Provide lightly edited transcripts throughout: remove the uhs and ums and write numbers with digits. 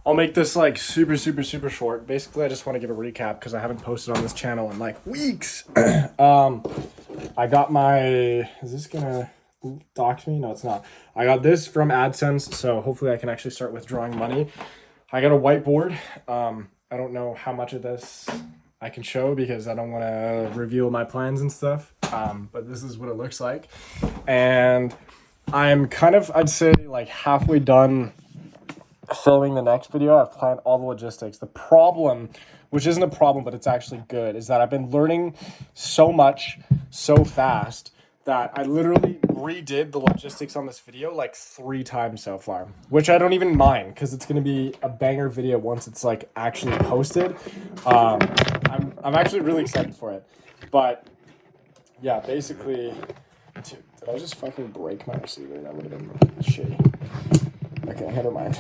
I'll make this like super short. Basically, I just want to give a recap because I haven't posted on this channel in like weeks. I got my, is this gonna dox me? No, it's not. I got this from AdSense, so hopefully I can actually start withdrawing money. I got a whiteboard. I don't know how much of this I can show because I don't want to reveal my plans and stuff. But this is what it looks like. And I'm kind of, I'd say, like halfway done filming the next video. I've planned all the logistics. The problem, which isn't a problem, but it's actually good, is that I've been learning so much so fast that I literally redid the logistics on this video like 3 times so far, which I don't even mind because it's going to be a banger video once it's like actually posted. I'm actually really excited for it. But yeah, basically, did I just fucking break my receiver? That would have been shitty. Okay, never mind.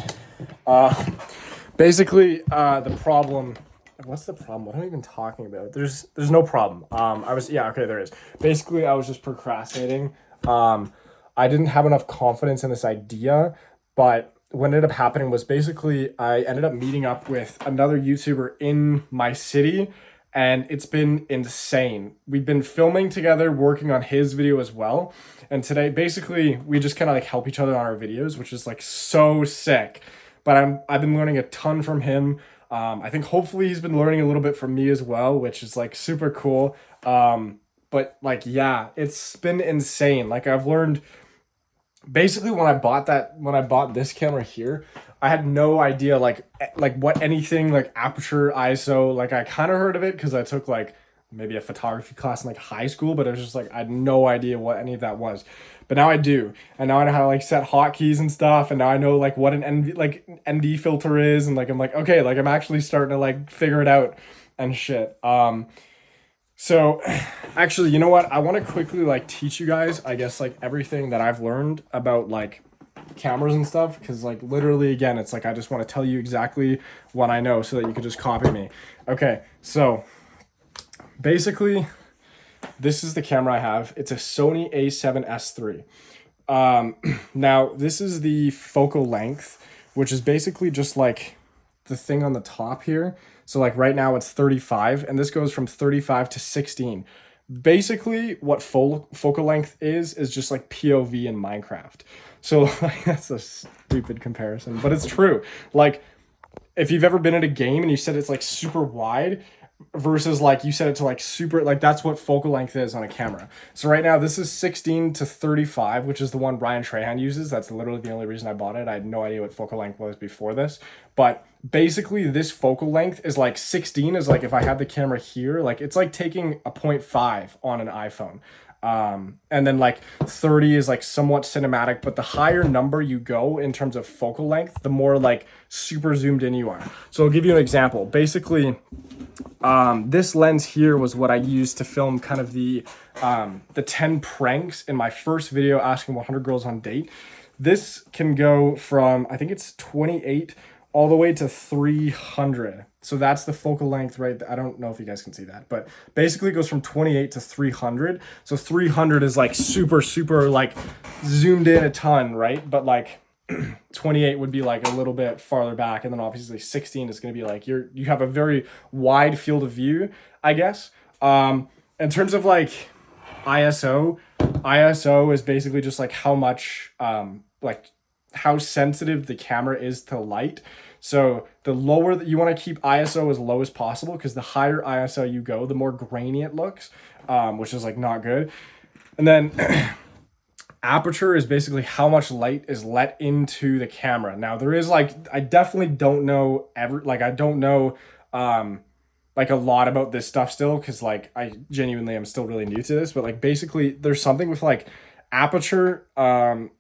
Basically, the problem. What's the problem? What am I even talking about? There's no problem. There is. Basically, I was just procrastinating. I didn't have enough confidence in this idea, but what ended up happening was basically I ended up meeting up with another YouTuber in my city, and it's been insane. We've been filming together, working on his video as well. And today, basically, we just kind of like help each other on our videos, which is like so sick. But I've been learning a ton from him. I think hopefully he's been learning a little bit from me as well, which is like super cool. But like, yeah, it's been insane. Like I've learned basically when I bought this camera here, I had no idea like what anything like aperture, ISO, like I kind of heard of it because I took like maybe a photography class in like high school, but it was just like I had no idea what any of that was. But now I do, and now I know how to like set hotkeys and stuff, and now I know like what an ND filter is, and like I'm like okay, like I'm actually starting to like figure it out and shit. So actually, you know what? I want to quickly like teach you guys, I guess, like everything that I've learned about like cameras and stuff, because like literally again, it's like I just want to tell you exactly what I know so that you can just copy me. Okay, so basically this is the camera I have. It's a Sony a7S III. Now this is the focal length, which is basically just like the thing on the top here. So like right now it's 35, and this goes from 35 to 16. Basically what focal length is just like POV in Minecraft. So like, that's a stupid comparison, but it's true. Like if you've ever been in a game and you said it's like super wide versus like you set it to like super, like that's what focal length is on a camera. So right now this is 16 to 35, which is the one Brian Trahan uses. That's literally the only reason I bought it. I had no idea what focal length was before this, but basically this focal length is like 16 is like if I had the camera here, like it's like taking a 0.5 on an iPhone. And then like 30 is like somewhat cinematic, but the higher number you go in terms of focal length, the more like super zoomed in you are. So I'll give you an example. Basically, this lens here was what I used to film kind of the 10 pranks in my first video asking 100 girls on date. This can go from, I think it's 28 all the way to 300. So that's the focal length, right? I don't know if you guys can see that, but basically it goes from 28 to 300. So 300 is like super like zoomed in a ton, right? But like 28 would be like a little bit farther back, and then obviously 16 is going to be like you have a very wide field of view, I guess. In terms of like ISO is basically just like how much like how sensitive the camera is to light. So the lower that you want to keep ISO as low as possible, because the higher ISO you go, the more grainy it looks, which is like not good. And then aperture is basically how much light is let into the camera. Now there is like, I definitely don't know I don't know like a lot about this stuff still, because like I genuinely am still really new to this, but like basically there's something with like aperture,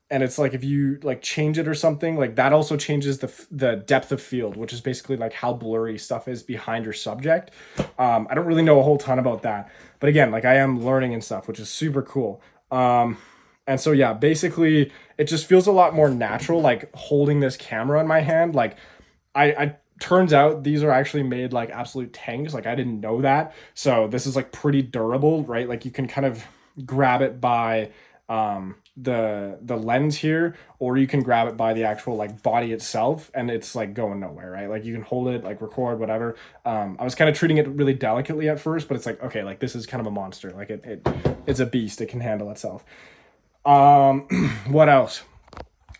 and it's like if you like change it or something, like that also changes the depth of field, which is basically like how blurry stuff is behind your subject. I don't really know a whole ton about that, but again, like I am learning and stuff, which is super cool. And so yeah, basically it just feels a lot more natural like holding this camera in my hand. Like I turns out these are actually made like absolute tanks. Like I didn't know that. So this is like pretty durable, right? Like you can kind of grab it by the lens here, or you can grab it by the actual like body itself, and it's like going nowhere, right? Like you can hold it, like record, whatever. I was kind of treating it really delicately at first, but it's like, okay, like this is kind of a monster. Like it's a beast. It can handle itself. What else?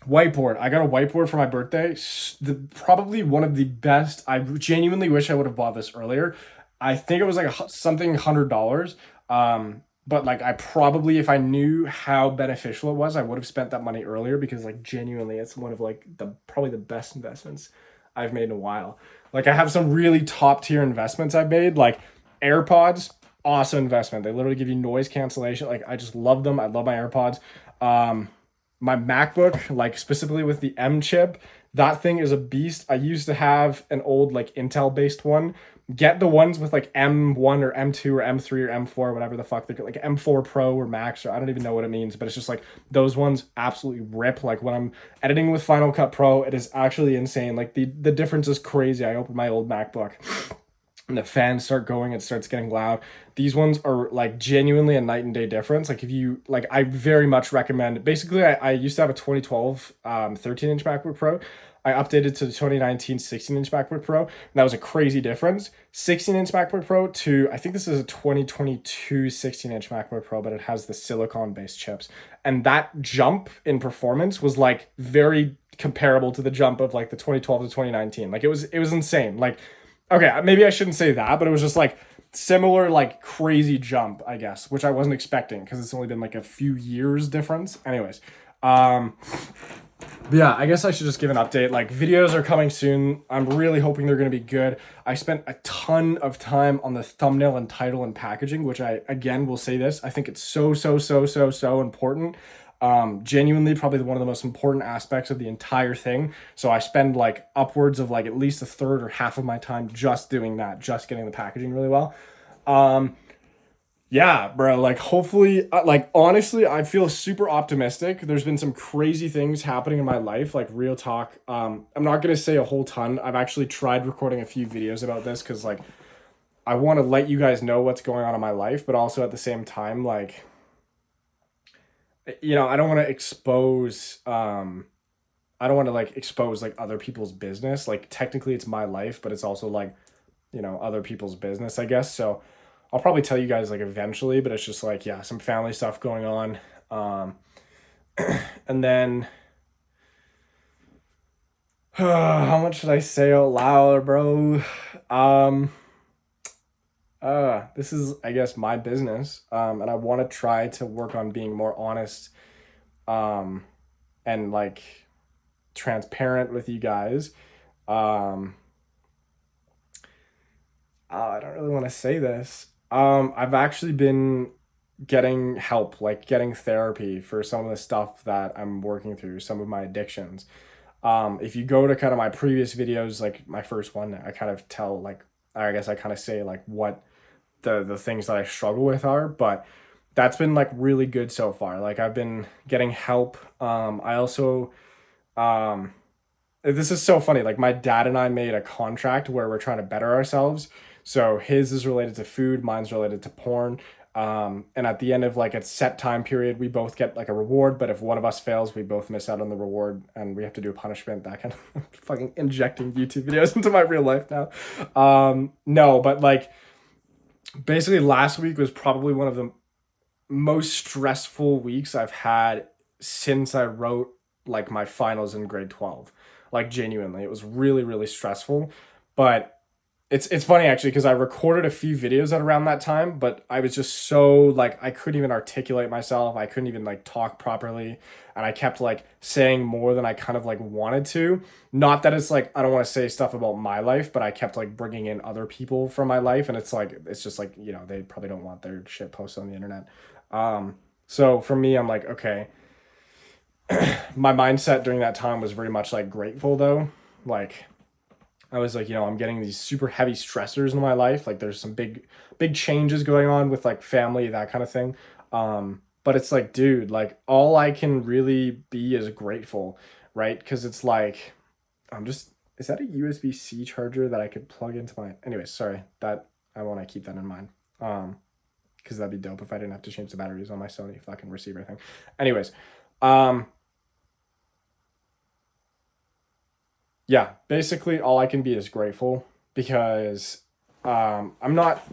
Whiteboard. I got a whiteboard for my birthday. Probably one of the best. I genuinely wish I would have bought this earlier. I think it was like something $100. But like I probably, if I knew how beneficial it was, I would have spent that money earlier, because like genuinely, it's one of like the probably the best investments I've made in a while. Like I have some really top tier investments I've made, like AirPods. Awesome investment. They literally give you noise cancellation. Like I just love them. I love my AirPods. Um, my MacBook, like specifically with the M chip, that thing is a beast. I used to have an old like Intel based one. Get the ones with like M1 or M2 or M3 or M4, whatever the fuck they're like M4 Pro or Max, or I don't even know what it means, but it's just like those ones absolutely rip. Like when I'm editing with Final Cut Pro, it is actually insane. Like the difference is crazy. I opened my old MacBook and the fans start going, it starts getting loud. These ones are like genuinely a night and day difference. Like if you like, I very much recommend. Basically, I used to have a 2012 13-inch MacBook Pro. I updated to the 2019 16-inch MacBook Pro, and that was a crazy difference. 16-inch MacBook Pro to, I think this is a 2022 16-inch MacBook Pro, but it has the silicon-based chips. And that jump in performance was like very comparable to the jump of like the 2012 to 2019. Like it was insane. Like, okay, maybe I shouldn't say that, but it was just like similar, like crazy jump, I guess, which I wasn't expecting because it's only been like a few years difference. Anyways, but yeah, I guess I should just give an update. Like videos are coming soon. I'm really hoping they're going to be good. I spent a ton of time on the thumbnail and title and packaging, which I, again, will say this. I think it's so important. Genuinely probably one of the most important aspects of the entire thing. So I spend like upwards of like at least a third or half of my time just doing that, just getting the packaging really well. Yeah, bro, like hopefully, like honestly, I feel super optimistic. There's been some crazy things happening in my life, like real talk. I'm not gonna say a whole ton. I've actually tried recording a few videos about this because like I want to let you guys know what's going on in my life, but also at the same time, like, I don't want to expose I don't want to like expose like other people's business. Like technically it's my life, but it's also like, other people's business, I guess. So I'll probably tell you guys like eventually, but it's just like, yeah, some family stuff going on. And then how much should I say out loud, bro? This is, I guess, my business. And I want to try to work on being more honest, um, and like transparent with you guys. Um, I don't really want to say this. I've actually been getting help, like getting therapy for some of the stuff that I'm working through, some of my addictions. If you go to kind of my previous videos, like my first one, I kind of tell like, I guess I kind of say like what the things that I struggle with are, but that's been like really good so far. Like I've been getting help. I also, um, this is so funny. Like my dad and I made a contract where we're trying to better ourselves. So his is related to food, mine's related to porn. And at the end of like a set time period, we both get like a reward. But if one of us fails, we both miss out on the reward and we have to do a punishment. That kind of fucking injecting YouTube videos into my real life now. No, but like basically last week was probably one of the most stressful weeks I've had since I wrote like my finals in grade 12. Like genuinely, it was really really stressful. But it's funny actually because I recorded a few videos at around that time, but I was just so like I couldn't even articulate myself. I couldn't even like talk properly, and I kept like saying more than I kind of like wanted to. Not that it's like I don't want to say stuff about my life, but I kept like bringing in other people from my life, and it's just like they probably don't want their shit posted on the internet. So for me, I'm like, okay, my mindset during that time was very much like grateful though. Like I was like, I'm getting these super heavy stressors in my life. Like there's some big changes going on with like family, that kind of thing. But it's like, dude, like all I can really be is grateful, right? Because it's like, is that a USB-C charger that I could plug into my, anyways, sorry, that I want to keep that in mind. Because that'd be dope if I didn't have to change the batteries on my Sony fucking receiver thing. Anyways, Um, yeah, basically all I can be is grateful because I'm not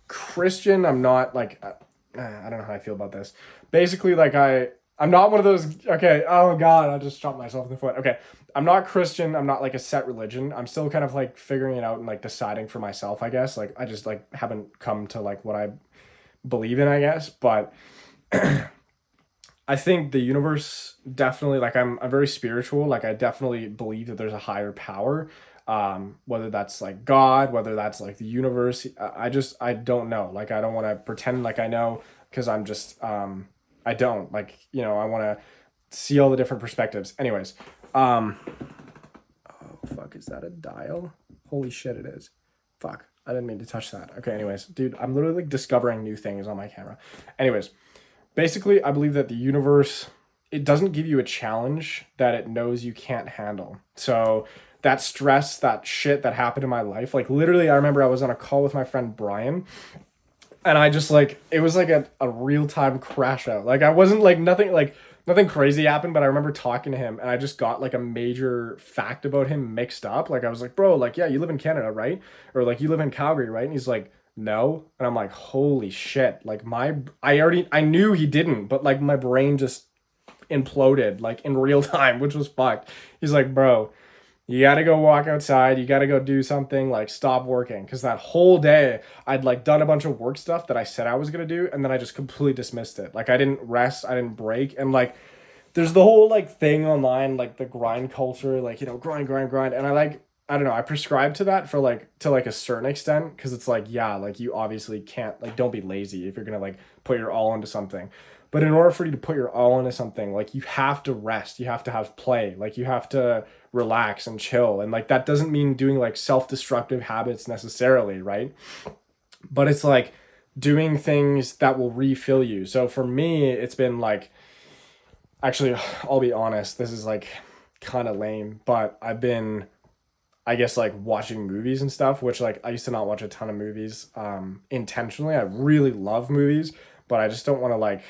Christian. I'm not like I don't know how I feel about this. Basically, like I'm not one of those. Okay, oh god, I just shot myself in the foot. Okay, I'm not Christian. I'm not like a set religion. I'm still kind of like figuring it out and like deciding for myself. I guess like I just like haven't come to like what I believe in. I guess, but I think the universe definitely like I'm very spiritual. Like I definitely believe that there's a higher power. Whether that's like God, whether that's like the universe, I don't know. Like I don't want to pretend like I know because I'm just I don't like I want to see all the different perspectives. Anyways, um, oh fuck, is that a dial? Holy shit, it is. Fuck, I didn't mean to touch that. Okay, anyways, dude, I'm literally like discovering new things on my camera. Anyways, basically, I believe that the universe it doesn't give you a challenge that it knows you can't handle. So that stress, that shit that happened in my life, like literally, I remember I was on a call with my friend Brian, and I just like it was like a real time crash out. Like I wasn't like nothing crazy happened, but I remember talking to him and I just got like a major fact about him mixed up. Like I was like, bro, like yeah, you live in Canada, right? Or like you live in Calgary, right? And he's like, no. And I'm like, holy shit. Like I knew he didn't, but like my brain just imploded like in real time, which was fucked. He's like, bro, you got to go walk outside. You got to go do something like stop working. Cause that whole day I'd like done a bunch of work stuff that I said I was going to do. And then I just completely dismissed it. Like I didn't rest. I didn't break. And like, there's the whole like thing online, like the grind culture, like, grind, grind, grind. And I don't know, I prescribe to that for like, to like a certain extent. Cause it's like, yeah, like you obviously can't, like, don't be lazy if you're going to like put your all into something. But in order for you to put your all into something, like you have to rest, you have to have play, like you have to relax and chill. And like that doesn't mean doing like self-destructive habits necessarily, right? But it's like doing things that will refill you. So for me, it's been like actually I'll be honest, this is like kind of lame, but I've been I guess like watching movies and stuff, which like I used to not watch a ton of movies intentionally. I really love movies, but I just don't want to like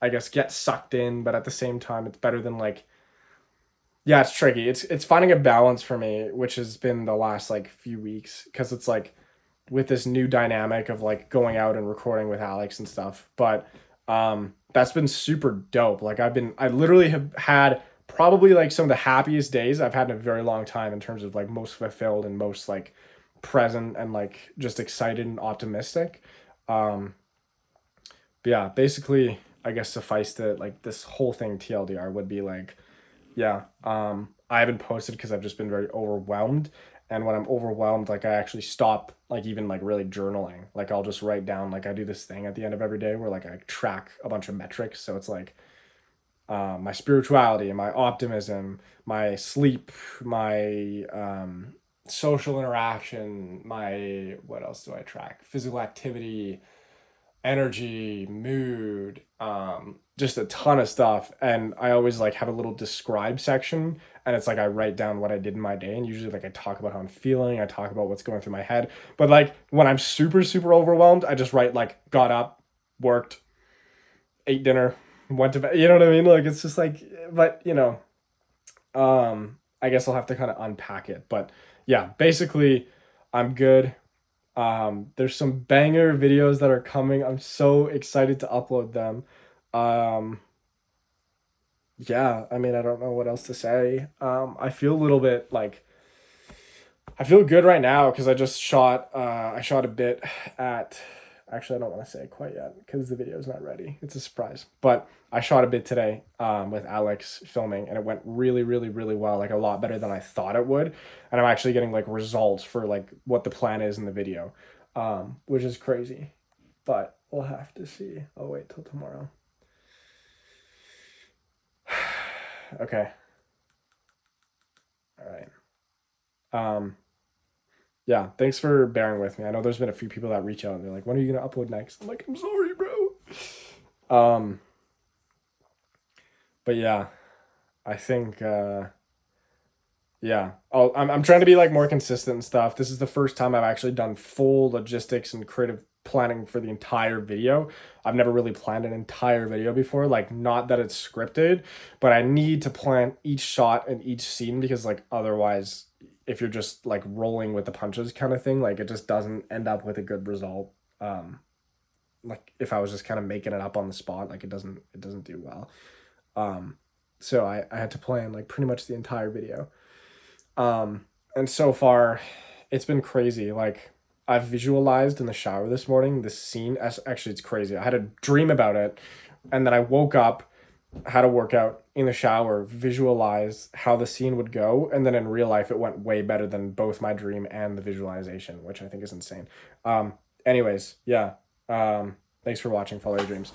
I guess get sucked in, but at the same time it's better than like yeah, it's tricky. It's finding a balance for me, which has been the last like few weeks because it's like with this new dynamic of like going out and recording with Alex and stuff. But that's been super dope. Like I literally have had probably like some of the happiest days I've had in a very long time in terms of like most fulfilled and most like present and like just excited and optimistic. Um but yeah, basically I guess suffice to like this whole thing TLDR would be like yeah. I haven't posted because I've just been very overwhelmed. And when I'm overwhelmed, like I actually stop like even like really journaling. Like I'll just write down like I do this thing at the end of every day where like I track a bunch of metrics. So it's like my spirituality and my optimism, my sleep, my social interaction, my what else do I track? Physical activity, energy, mood, just a ton of stuff. And I always like have a little describe section and it's like I write down what I did in my day and usually like I talk about how I'm feeling, I talk about what's going through my head. But like when I'm super, super overwhelmed, I just write like got up, worked, ate dinner, went to bed. You know what I mean? Like it's just like but I guess I'll have to kind of unpack it. But yeah, basically I'm good. There's some banger videos that are coming. I'm so excited to upload them. Um, yeah, I mean, I don't know what else to say. I feel a little bit like I feel good right now because I shot a bit at actually I don't want to say it quite yet because the video's not ready. It's a surprise. But I shot a bit today with Alex filming and it went really, really, really well, like a lot better than I thought it would. And I'm actually getting like results for like what the plan is in the video. Which is crazy. But we'll have to see. I'll wait till tomorrow. Okay. All right. Um yeah, thanks for bearing with me. I know there's been a few people that reach out and they're like, "When are you gonna upload next?" I'm like, "I'm sorry, bro." Um, but yeah, I think yeah. I'm trying to be like more consistent and stuff. This is the first time I've actually done full logistics and creative planning for the entire video. I've never really planned an entire video before. Like, not that it's scripted, but I need to plan each shot and each scene because, like, otherwise, if you're just like rolling with the punches kind of thing, like, it just doesn't end up with a good result. Like, if I was just kind of making it up on the spot, like, it doesn't do well. So I had to plan like pretty much the entire video. And so far, it's been crazy. Like, I've visualized in the shower this morning this scene. Actually, it's crazy. I had a dream about it, and then I woke up, had a workout in the shower, visualized how the scene would go, and then in real life, it went way better than both my dream and the visualization, which I think is insane. Anyways, yeah. Thanks for watching. Follow your dreams.